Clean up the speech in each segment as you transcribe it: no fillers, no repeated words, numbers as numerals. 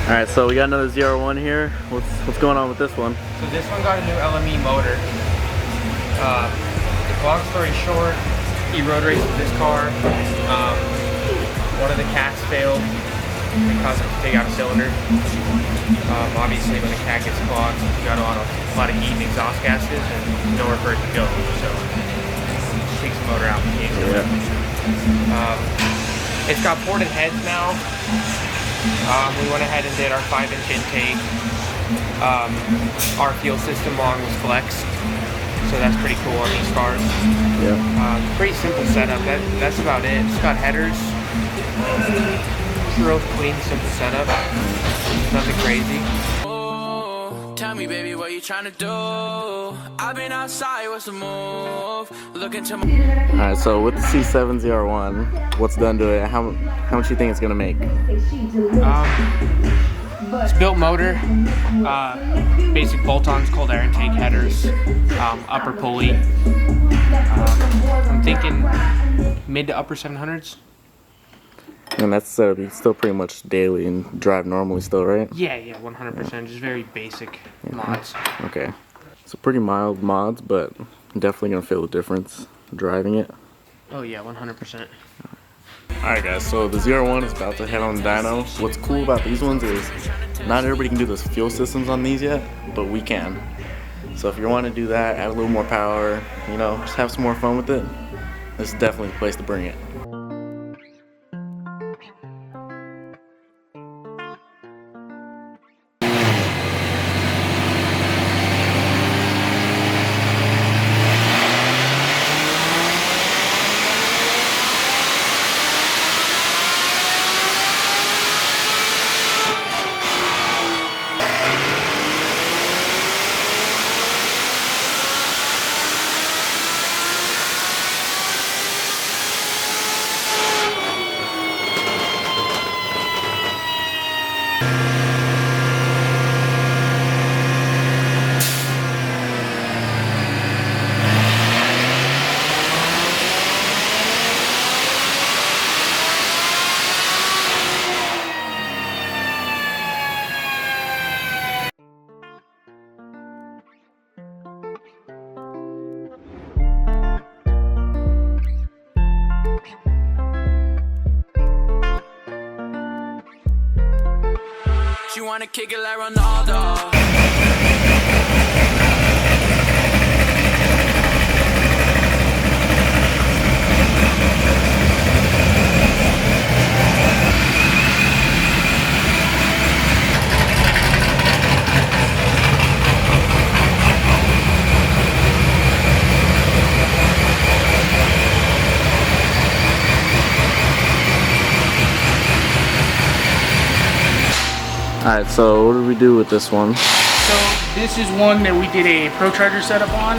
Alright, so we got another ZR1 here. What's going on with this one? So this one got a new LME motor. Long story short, he road raced with this car. One of the cats failed and caused him to take out a cylinder. Obviously when the cat gets clogged, you got a lot of heat and exhaust gases and nowhere for it to go. So it takes the motor out and takes it. It's got ported heads now. We went ahead and did our 5-inch intake. Our fuel system along was flexed, so that's pretty cool on these cars. Yeah. Pretty simple setup. That's about it. It's got headers. It's real clean, simple setup. Nothing crazy. Tell me, baby, what you trying to do? I've been outside, what's the move? Look into my... Alright, so with the C7 ZR1, what's done to it? How much do you think it's gonna make? It's built motor, basic bolt-ons, cold air intake, headers, upper pulley. I'm thinking mid to upper 700s. And that's still pretty much daily and drive normally still, right? Yeah, 100%. Just very basic mods. Okay. So pretty mild mods, but definitely gonna feel the difference driving it. Oh yeah, 100%. Alright guys, so the ZR1 is about to head on the dyno. What's cool about these ones is not everybody can do those fuel systems on these yet, but we can. So if you want to do that, add a little more power, you know, just have some more fun with it, this is definitely the place to bring it. You wanna kick it like Ronaldo? Alright, so what did we do with this one? So this is one that we did a Supercharger setup on.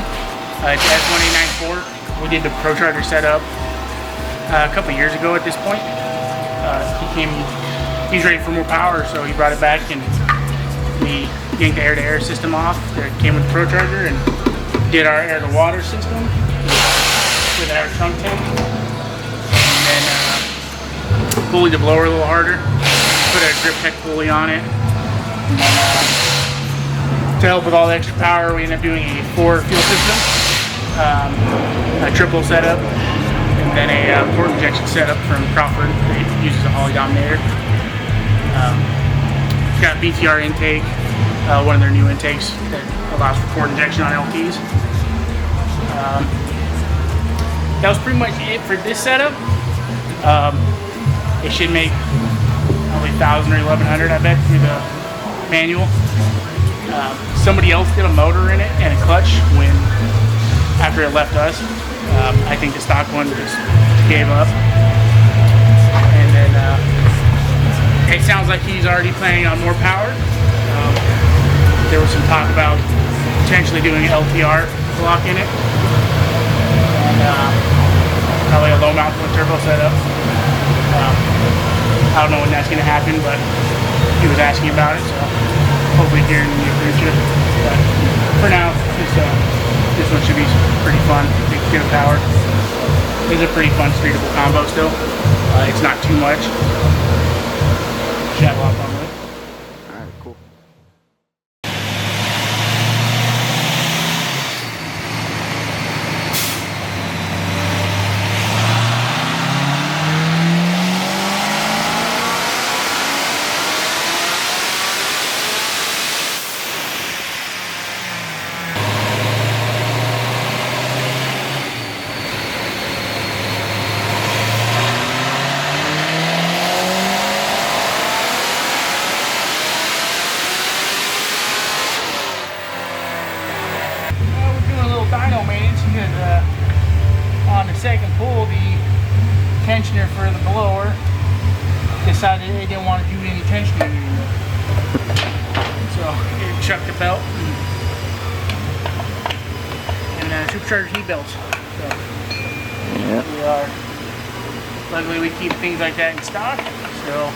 It's S1894. We did the Supercharger setup a couple years ago at this point. He's ready for more power, so he brought it back and we yanked the air-to-air system off that came with the Supercharger and did our air-to-water system with our trunk tank. And then pulleyed the blower a little harder. Put a grip tech pulley on it. And then, to help with all the extra power, we ended up doing a 4 fuel system, a triple setup, and then a port injection setup from Crawford that uses a Holly Dominator. It's got BTR intake, one of their new intakes that allows for port injection on LTs. That was pretty much it for this setup. It should make probably 1,000 or 1,100, I bet, through the manual. Somebody else did a motor in it and a clutch after it left us. I think the stock one just gave up. And then it sounds like he's already planning on more power. There was some talk about potentially doing an LTR block in it. And probably a low mount twin turbo setup. I don't know when that's going to happen, but he was asking about it, so hopefully here in the near future. But for now, this one should be pretty fun. Big bit of power. It's a pretty fun streetable combo still. It's not too much. Should have a lot of fun with it. second pull, the tensioner for the blower decided they didn't want to do any tensioning anymore. So it chucked the belt and supercharger heat belts. So we are, luckily we keep things like that in stock. So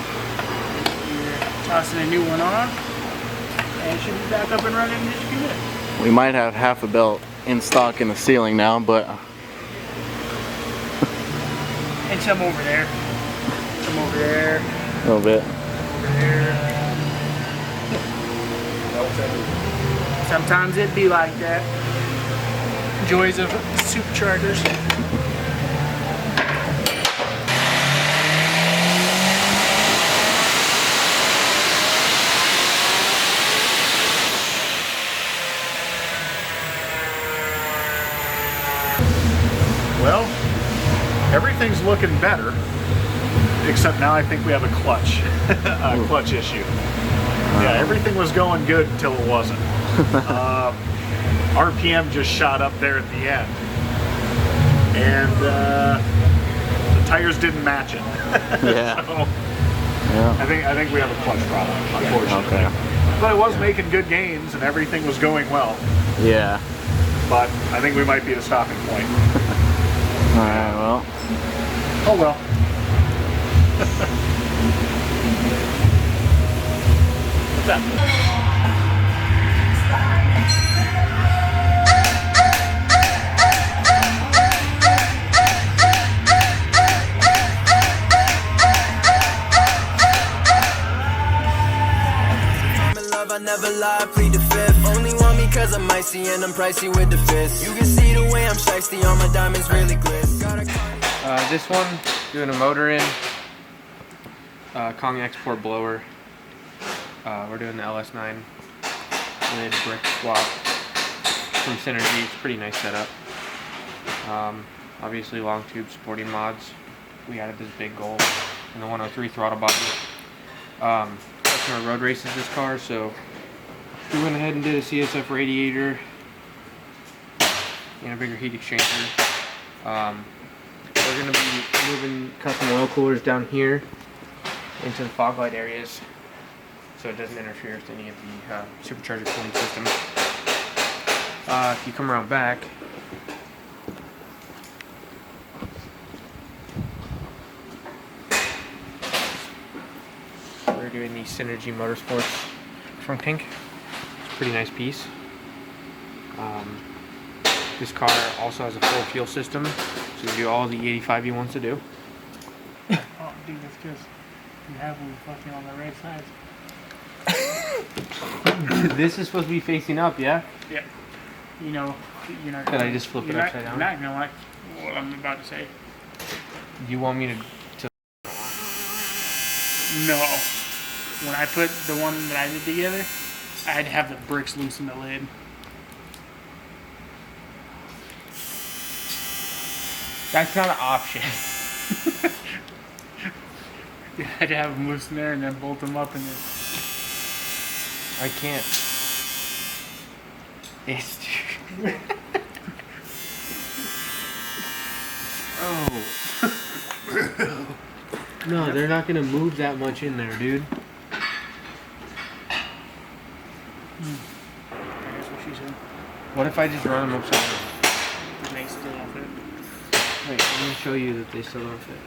we're tossing a new one on and it should be back up and running in just a few minutes. We might have half a belt in stock in the ceiling now, but and some over there. Some over there. a little bit. Over there. Sometimes it be like that. Joys of superchargers. Well, everything's looking better, except now I think we have a clutch, clutch issue. Yeah, everything was going good until it wasn't. RPM just shot up there at the end, and the tires didn't match it. Yeah. So, Yeah. I think we have a clutch problem, unfortunately. Okay. But it was making good gains, and everything was going well. Yeah. But I think we might be at a stopping point. Alright, well. Oh well. What's that? I never lie, plead the fifth. Only want me cause I'm icy and I'm pricey with the fist. You can see the way I'm shiesty, all my diamonds really glitz. This one, doing a motor in, Kong export blower. We're doing the LS9 lid brick swap from Synergy. It's a pretty nice setup. Obviously long tube supporting mods. We added this big gold and the 103 throttle body. Customer road races this car, so we went ahead and did a CSF radiator and a bigger heat exchanger. We're going to be moving custom oil coolers down here into the fog light areas so it doesn't interfere with any of the supercharger cooling system. If you come around back, we're doing the Synergy Motorsports front tank. It's a pretty nice piece. This car also has a full fuel system, so you do all the 85 he wants to do. Oh, dude, that's because you have them fucking on the right side. This is supposed to be facing up, yeah? Yeah. You know, you're not. Can I just flip it upside down? You're not gonna like what I'm about to say. You want me to No. When I put the one that I did together, I had to have the bricks loose in the lid. That's not an option. You had to have them loose in there and then bolt them up and then... I can't. It's... Oh. No, they're not gonna move that much in there, dude. That's what she said. What if I just run them upside down? It makes still don't fit. Wait, let me show you that they still don't fit.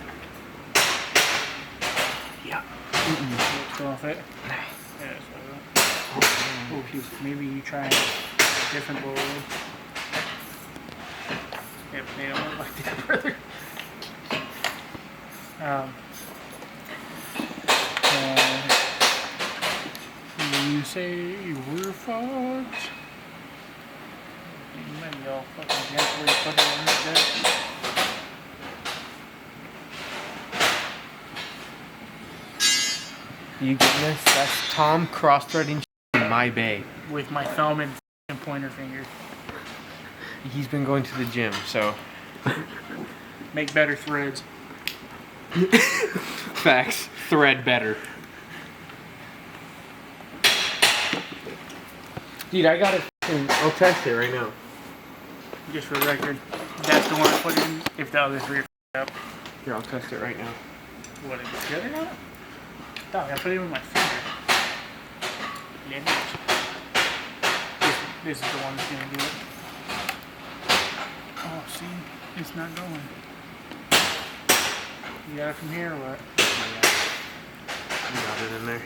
Yeah. Still don't fit? Yeah, that's what I thought. Oh, geez. Maybe you try a different blower. Yep, they don't look like that, brother. You say we're fucked. Maybe I'll fucking gently put it in the deck. You getting this? That's Tom cross-threading in my bay. With my thumb and pointer finger. He's been going to the gym, so... Make better threads. Facts. Thread better. Dude, I got it. I'll test it right now. Just for the record, That's the one I put in. If the other three are up. Here, I'll test it right now. What, is it good or not? Dog, I put it in with my finger. This is the one that's gonna do it. Oh, see? It's not going. You got it from here or what? You got it in there.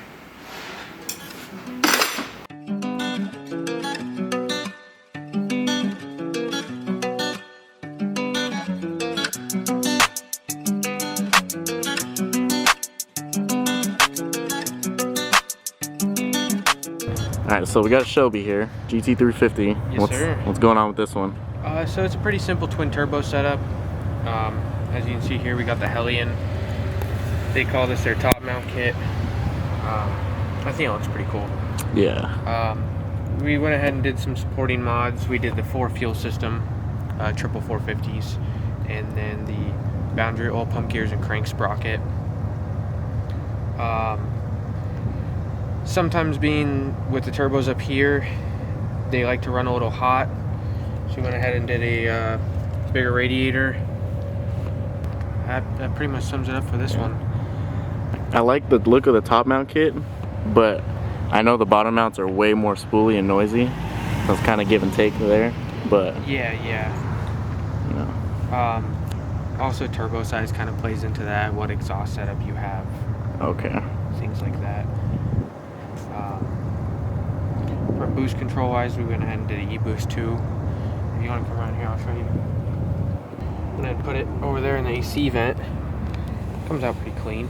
Alright, so we got Shelby here, GT350. Yes, sir. What's going on with this one? So it's a pretty simple twin turbo setup. As you can see here, we got the Hellion. They call this their top mount kit. I think it looks pretty cool. Yeah. We went ahead and did some supporting mods. We did the 4 fuel system, triple 450s, and then the boundary oil pump gears and crank sprocket. Sometimes being with the turbos up here, they like to run a little hot. So we went ahead and did a bigger radiator. That pretty much sums it up for this one. I like the look of the top mount kit, but I know the bottom mounts are way more spooly and noisy. So it's kind of give and take there, but Yeah. you know. Also turbo size kind of plays into that, what exhaust setup you have, Okay. things like that. For boost control wise, we went ahead and did an e-boost too. If you want to come around here, I'll show you. And then put it over there in the AC vent. Comes out pretty clean.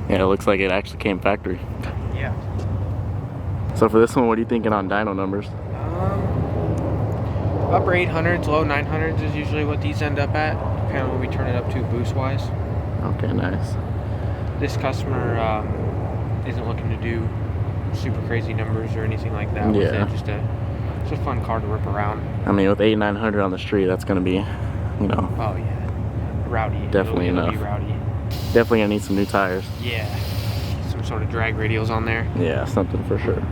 Yeah, it looks like it actually came factory. Yeah. So for this one, what are you thinking on dyno numbers? Upper 800s, low 900s is usually what these end up at, depending on what we turn it up to boost wise. Okay, nice. This customer isn't looking to do super crazy numbers or anything like that with Yeah. it. Just a fun car to rip around. I mean, with 800-900 on the street, that's gonna be, you know, Oh yeah, rowdy. Definitely It'll be enough. rowdy. definitely gonna need some new tires. Yeah, some sort of drag radials on there. Yeah, something for sure.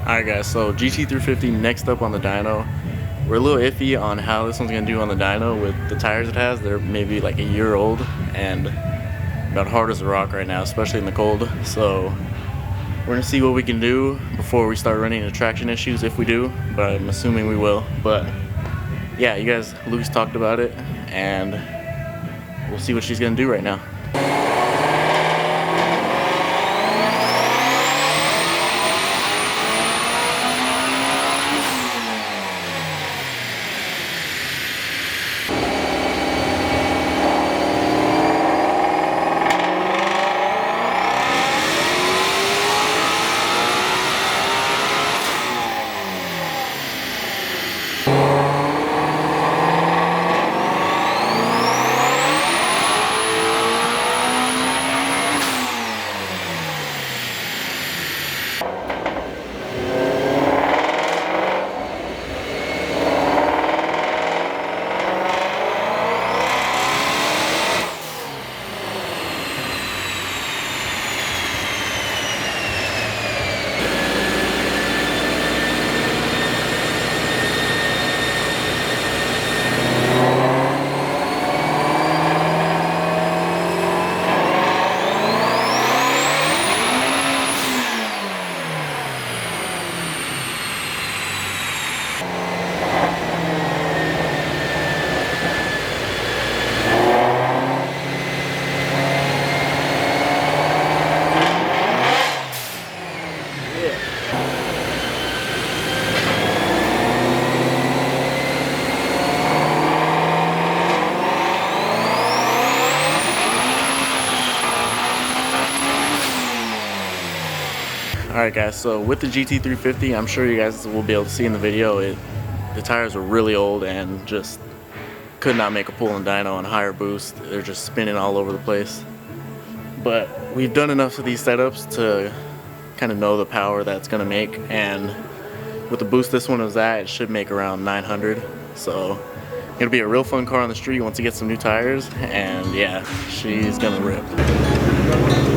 Alright guys, so GT350 next up on the dyno. We're a little iffy on how this one's gonna do on the dyno with the tires it has. They're maybe like a year old and about hard as a rock right now, especially in the cold. So we're gonna see what we can do before we start running into traction issues, if we do, but I'm assuming we will. But yeah, you guys, Luke's talked about it, and we'll see what she's gonna do right now. Alright guys, so with the GT350, I'm sure you guys will be able to see in the video, the tires were really old and just could not make a pull in dyno on higher boost. They're just spinning all over the place. But we've done enough of these setups to kind of know the power that's going to make, and with the boost this one is at, it should make around 900. So it'll be a real fun car on the street once you get some new tires, and yeah, she's gonna rip.